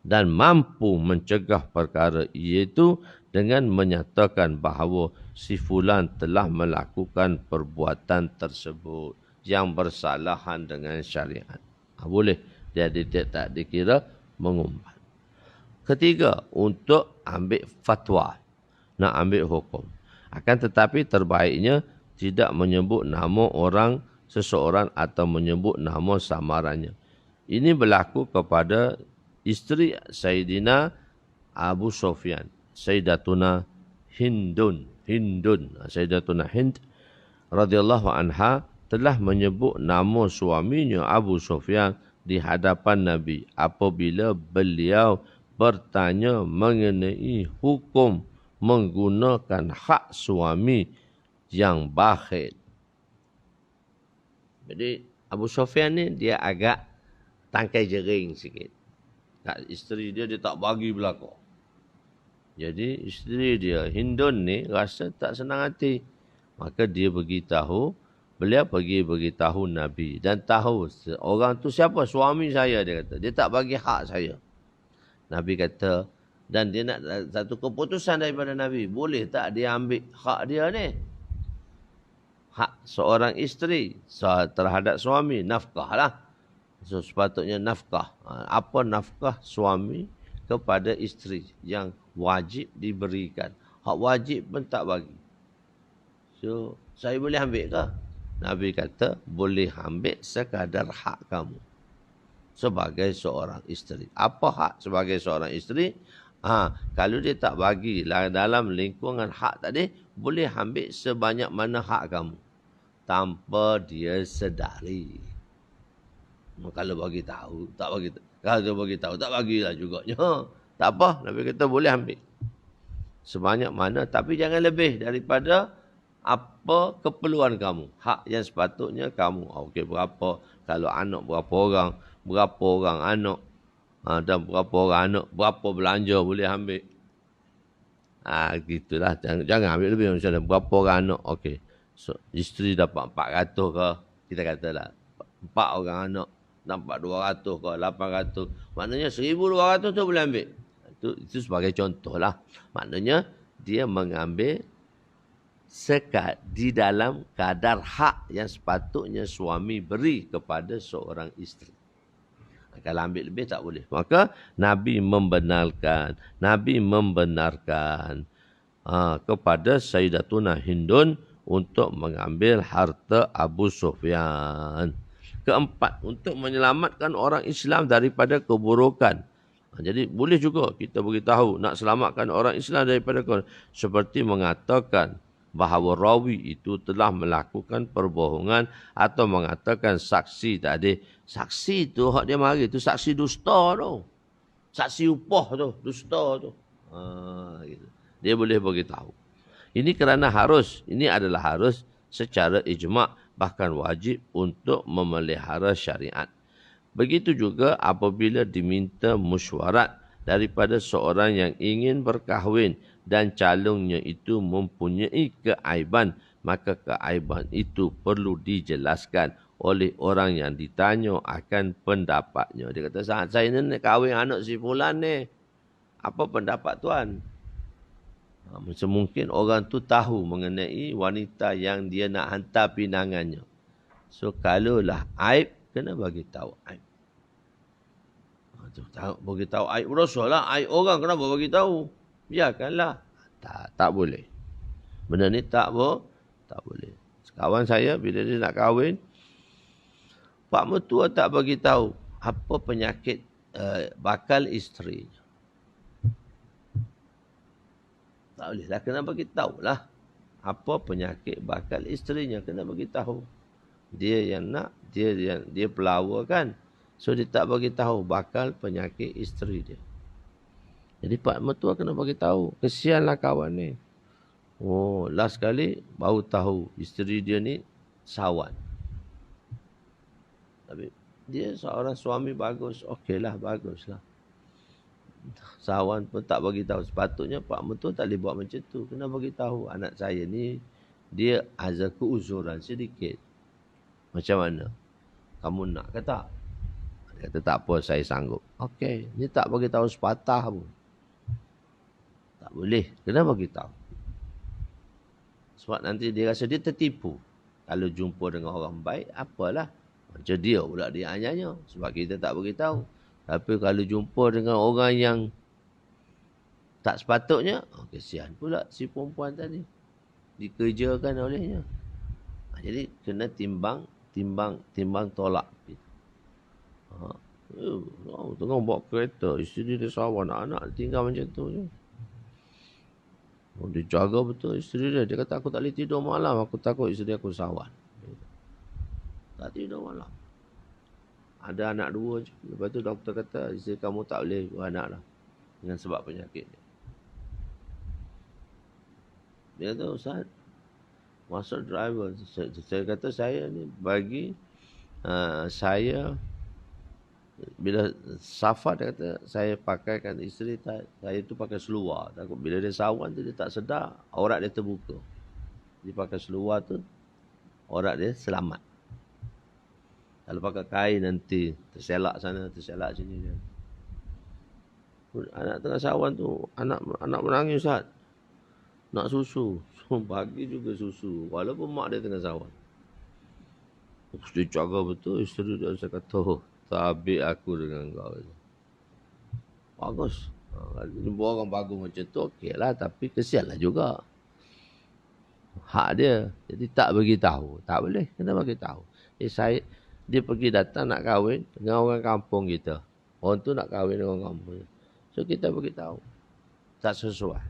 dan mampu mencegah perkara itu dengan menyatakan bahawa si fulan telah melakukan perbuatan tersebut yang bersalahan dengan syariat. Boleh, dia tak dikira mengumpat. Ketiga, untuk ambil fatwa, nak ambil hukum. Akan tetapi terbaiknya tidak menyebut nama orang seseorang atau menyebut nama samarannya. Ini berlaku kepada isteri Sayyidina Abu Sufyan, Sayyidatuna Hindun. Sayyidatuna Hind radhiyallahu anha telah menyebut nama suaminya Abu Sufyan di hadapan Nabi apabila beliau bertanya mengenai hukum menggunakan hak suami yang bakhil. Jadi Abu Sufyan ni dia agak tangkai jering sikit. Kat isteri dia tak bagi belakang. Jadi isteri dia Hindun ni rasa tak senang hati. Maka dia beliau pergi beritahu Nabi dan tahu orang tu siapa, suami saya, dia kata. Dia tak bagi hak saya. Nabi kata, dan dia nak satu keputusan daripada Nabi. Boleh tak dia ambil hak dia ni? Hak seorang isteri terhadap suami, nafkah lah. So sepatutnya nafkah. Apa nafkah suami kepada isteri yang wajib diberikan? Hak wajib pun tak bagi. So, saya boleh ambil ke? Nabi kata, boleh ambil sekadar hak kamu sebagai seorang isteri. Apa hak sebagai seorang isteri? Kalau dia tak bagi dalam lingkungan hak tadi, boleh ambil sebanyak mana hak kamu tanpa dia sedari. Kalau bagi tahu, tak bagi. Kalau dia bagi tahu, tak bagilah juganya. Tak apa, Nabi kata boleh ambil sebanyak mana, tapi jangan lebih daripada apa keperluan kamu. Hak yang sepatutnya kamu. Okey, berapa? Kalau anak berapa orang anak, dan berapa orang anak, berapa belanja boleh ambil. Gitulah. Jangan ambil lebih. Misalnya berapa orang anak. Okey. So, isteri dapat 400 ke, kita katalah 4 orang anak dapat 200 ke 800. Maknanya 1,200 tu boleh ambil. Itu sebagai contoh lah. Maknanya dia mengambil sekat di dalam kadar hak yang sepatutnya suami beri kepada seorang isteri. Kalau ambil lebih tak boleh. Maka Nabi membenarkan kepada Sayyidatuna Hindun untuk mengambil harta Abu Sufyan. Keempat, untuk menyelamatkan orang Islam daripada keburukan. Jadi boleh juga kita beritahu nak selamatkan orang Islam daripada keburukan. Seperti mengatakan bahawa rawi itu telah melakukan perbohongan atau mengatakan saksi tadi. Saksi tu hak dia mari tu saksi dusta tu. Saksi upah tu, dusta tu. Gitu. Dia boleh beritahu. Ini kerana ini adalah harus secara ijma', bahkan wajib untuk memelihara syariat. Begitu juga apabila diminta mesyuarat daripada seorang yang ingin berkahwin dan calonnya itu mempunyai keaiban, maka keaiban itu perlu dijelaskan oleh orang yang ditanya akan pendapatnya. Dia kata, saat saya ni nak kahwin anak si fulan ni, apa pendapat tuan? Semungkin orang tu tahu mengenai wanita yang dia nak hantar pinangannya. So kalaulah aib, kena bagi tahu aib. Bagi tahu aib Rasul lah. Aib orang kenapa bagi tahu? Biarkanlah. Tak boleh. Benda ni tak boleh. Kawan saya bila dia nak kahwin, pak mertua tak bagi tahu apa penyakit bakal isterinya. Tak boleh lah, kena bagi tahulah apa penyakit bakal isterinya, kena bagi tahu. Dia yang nak, dia pelawar kan. So dia tak bagi tahu bakal penyakit isteri dia. Jadi pak mertua kena bagi tahu. Kesianlah kawan ni. Last kali baru tahu isteri dia ni sawan. Tapi dia seorang suami bagus. Okeylah, baguslah. Sawan pun tak bagi tahu. Sepatutnya pak mertua tak boleh buat macam tu. Kena bagi tahu anak saya ni dia ada keuzuran sedikit. Macam mana? Kamu nak ke tak? Dia kata tak apa, saya sanggup. Okey, ni tak bagi tahu sepatah pun. Tak boleh. Kena bagi tahu. Sebab nanti dia rasa dia tertipu. Kalau jumpa dengan orang baik, apalah. Macam dia pula dia hanya. Sebab kita tak bagi tahu. Tapi kalau jumpa dengan orang yang tak sepatutnya, kesian pula si perempuan tadi. Dikerjakan olehnya. Jadi kena timbang tolak. Tengah bawa kereta, isteri dia sawan, anak tinggal macam tu je. Dia jaga betul isteri dia. Dia kata aku tak boleh tidur malam, aku takut isteri aku sawan. Tak tidur malam. Ada anak 2 je. Lepas tu doktor kata isteri kamu tak boleh beranak lah. Dengan sebab penyakit dia. Dia kata, Ustaz, masa driver. Saya kata saya ni bagi saya bila safar, dia kata saya pakaikan isteri saya tu pakai seluar. Takut bila dia sawan tu dia tak sedar, aurat dia terbuka. Dia pakai seluar tu aurat dia selamat. Kalau pakai kain nanti terselak sana, terselak sini dia. Anak tengah sawan tu, anak menangis, Ustaz. Nak susu. So, bagi juga susu. Walaupun mak dia tengah sawan. Dia jaga betul isteri dia. Saya kata, tabik aku dengan kau. Bagus. Jumpa orang bagus macam tu, okey lah. Tapi kesianlah juga. Hak dia. Jadi tak bagi tahu. Tak boleh. Kena bagi tahu. Dia pergi datang nak kahwin dengan orang kampung kita. Orang tu nak kahwin dengan orang kampung. So kita bagi tahu. Tak sesuai.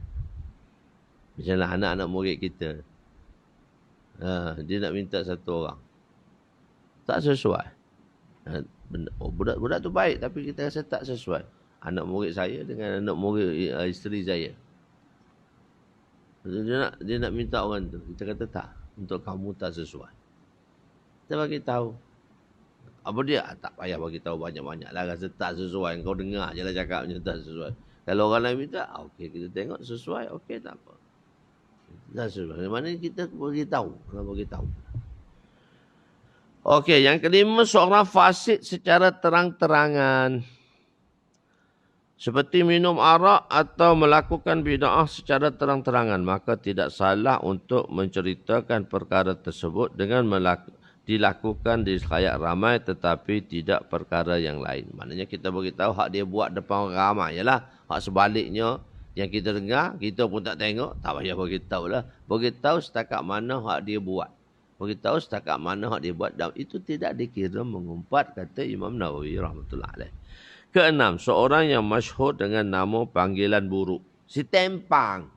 Misalnya anak-anak murid kita. Dia nak minta satu orang. Tak sesuai. Budak tu baik tapi kita rasa tak sesuai. Anak murid saya dengan anak murid isteri saya. Dia nak minta orang tu. Kita kata tak. Untuk kamu tak sesuai. Kita bagi tahu. Apa dia? Tak payah bagi tahu banyak-banyak lah. Rasa tak sesuai. Kau dengar je lah cakapnya tak sesuai. Kalau orang lain minta, okey kita tengok sesuai. Okey tak apa. Tak sesuai. Mana kita bagi tahu. Kita bagi tahu. Okey, yang kelima, seorang fasik secara terang-terangan. Seperti minum arak atau melakukan bid'ah secara terang-terangan. Maka tidak salah untuk menceritakan perkara tersebut dengan dilakukan di khalayak ramai tetapi tidak perkara yang lain. Maknanya kita beritahu hak dia buat depan orang ramai. Yalah, hak sebaliknya yang kita dengar, kita pun tak tengok. Tak payah beritahu lah. Beritahu setakat mana hak dia buat. Beritahu setakat mana hak dia buat. Dan itu tidak dikira mengumpat, kata Imam Nawawi rahmatullah alaih. Keenam, seorang yang masyhur dengan nama panggilan buruk. Si tempang.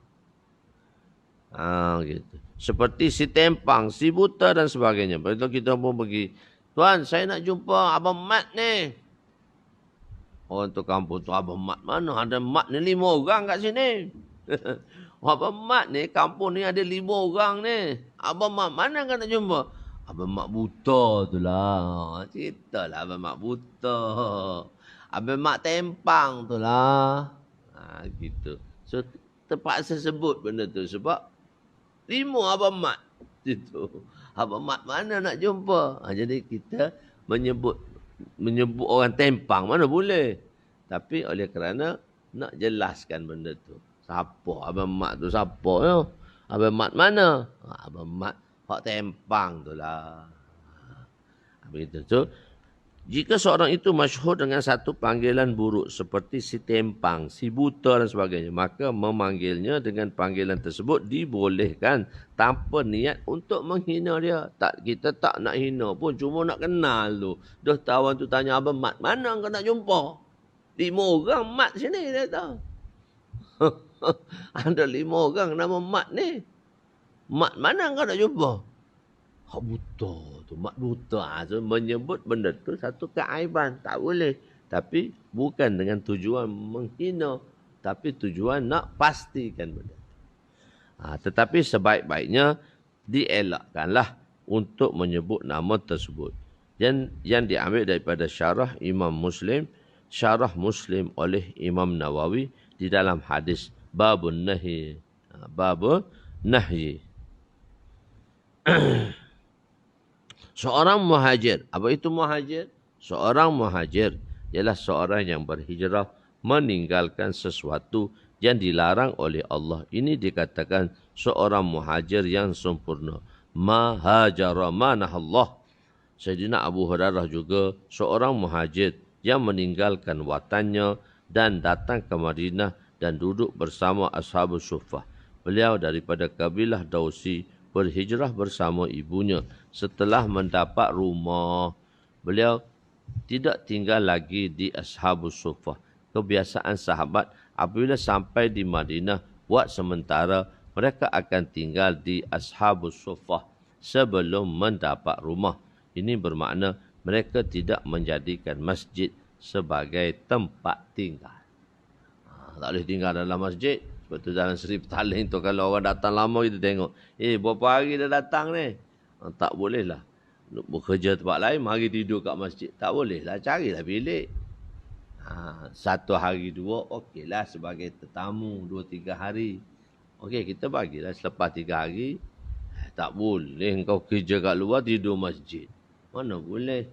Gitu. Seperti si tempang, si buta dan sebagainya. Begitu kita pun pergi. Tuan, saya nak jumpa Abang Mat ni. Orang tu kampung tu, Abang Mat mana? Ada Mat ni 5 orang kat sini. Abang Mat ni, kampung ni ada 5 orang ni. Abang Mat mana kan nak jumpa? Abang Mat buta tu lah. Ceritalah Abang Mat buta. Abang Mat tempang tu lah. Gitu. So, terpaksa sebut benda tu. Sebab 5 Abang Mat. Gitu. Abang Mat mana nak jumpa? Jadi kita menyebut orang tempang. Mana boleh. Tapi oleh kerana nak jelaskan benda tu. Siapa Abang Mat tu? Siapa tu? Abang Mat mana? Abang Mat hak tempang tu lah. Begitu tu. Jika seorang itu masyhur dengan satu panggilan buruk seperti si tempang, si buta dan sebagainya, maka memanggilnya dengan panggilan tersebut dibolehkan tanpa niat untuk menghina dia. Kita tak nak hina pun, cuma nak kenal tu. Dah tawan tu tanya Abang Mat, mana kau nak jumpa? 5 orang Mat sini, dia tahu. Ada 5 orang nama Mat ni. Mat mana kau nak jumpa? Hak buta tu, mat buta. So, menyebut benda tu satu keaiban. Tak boleh. Tapi bukan dengan tujuan menghina. Tapi tujuan nak pastikan benda tu. Tetapi sebaik-baiknya dielakkanlah untuk menyebut nama tersebut. Yang diambil daripada syarah Imam Muslim. Syarah Muslim oleh Imam Nawawi di dalam hadis Babun Nahi. Babun Nahi. Seorang muhajir. Apa itu muhajir? Seorang muhajir ialah seorang yang berhijrah meninggalkan sesuatu yang dilarang oleh Allah. Ini dikatakan seorang muhajir yang sempurna. Mahajara manahallah. Sayyidina Abu Hurairah juga seorang muhajir yang meninggalkan watannya dan datang ke Madinah dan duduk bersama Ashabus Suffah. Beliau daripada kabilah Dausi berhijrah bersama ibunya. Setelah mendapat rumah, beliau tidak tinggal lagi di Ashabus Suffah. Kebiasaan sahabat apabila sampai di Madinah buat sementara, mereka akan tinggal di Ashabus Suffah sebelum mendapat rumah. Ini bermakna mereka tidak menjadikan masjid sebagai tempat tinggal. Tak boleh tinggal dalam masjid. Betul dalam Seri Petaling tu kalau orang datang lama kita tengok. Berapa hari dah datang ni? Tak boleh lah. Bekerja tempat lain, mari tidur kat masjid. Tak boleh lah. Carilah bilik. 1 hari 2, okeylah sebagai tetamu 2-3 hari. Okey, kita bagilah selepas 3 hari. Tak boleh kau kerja kat luar tidur masjid. Mana boleh?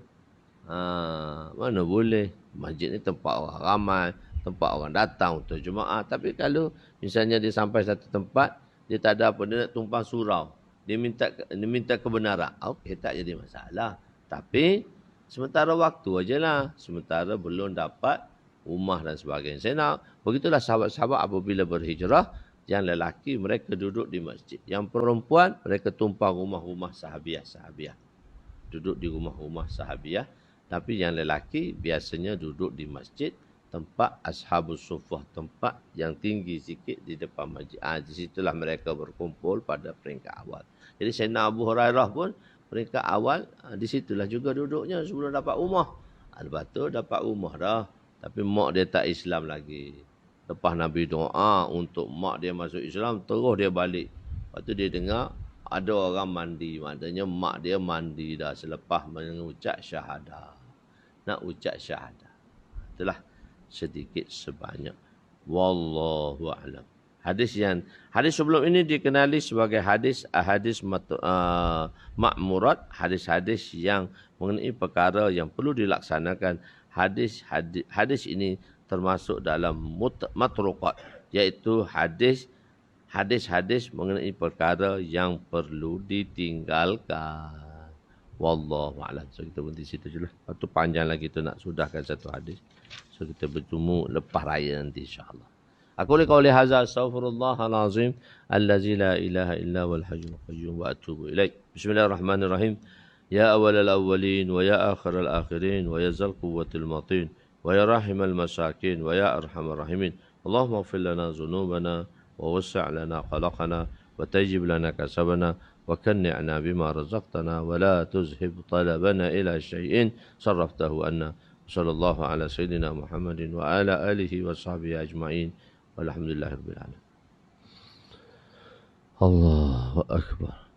Mana boleh? Masjid ni tempat orang ramai. Tempat orang datang untuk Jumaat. Tapi kalau misalnya dia sampai satu tempat, dia tak ada apa, dia nak tumpang surau. Dia minta kebenaran. Okey, tak jadi masalah. Tapi sementara waktu ajalah. Sementara belum dapat rumah dan sebagainya. Saya nak, begitulah sahabat-sahabat apabila berhijrah, yang lelaki mereka duduk di masjid. Yang perempuan mereka tumpang rumah-rumah sahabiah. Duduk di rumah-rumah sahabiah. Tapi yang lelaki biasanya duduk di masjid, tempat ashabus suffah, tempat yang tinggi sikit di depan masjid. Di situlah mereka berkumpul pada peringkat awal. Jadi Sayyidina Abu Hurairah pun peringkat awal, di situlah juga duduknya sebelum dapat rumah. Lepas tu dapat rumah dah. Tapi mak dia tak Islam lagi. Lepas Nabi doa untuk mak dia masuk Islam, terus dia balik. Lepas tu dia dengar ada orang mandi. Maknanya mak dia mandi dah selepas mengucap syahadah. Nak ucap syahadah. Itulah sedikit sebanyak. Wallahu a'lam. Hadis sebelum ini dikenali sebagai hadis ma'murat, hadis-hadis yang mengenai perkara yang perlu dilaksanakan. Hadis ini termasuk dalam matruqat, iaitu hadis mengenai perkara yang perlu ditinggalkan. Wallahu a'lam. So kita berhenti situ jelah. Lepas tu panjang lagi tu nak sudahkan satu hadis. So kita bertemu lepas raya nanti insya-Allah. Aku qouli hadza astaghfirullahal azim allazi la ilaha illa huwal hayyul qayyum wa atubu ilaih. Bismillahirrahmanirrahim. Ya awwalal awwalin wa ya akhiral akhirin wa ya zal quwwatil matin wa ya rahimal masakin wa ya arhamar rahimin. Allahumma ighfir lana dhunubana wa wasi' lana khalaqana wa tajib lana kasabana وكنعنا بما رزقتنا ولا تزهب طلبنا إلى شيء صرفته عنا صلى الله على سيدنا محمد وعلى آله وصحبه أجمعين والحمد لله رب العالمين. الله أكبر.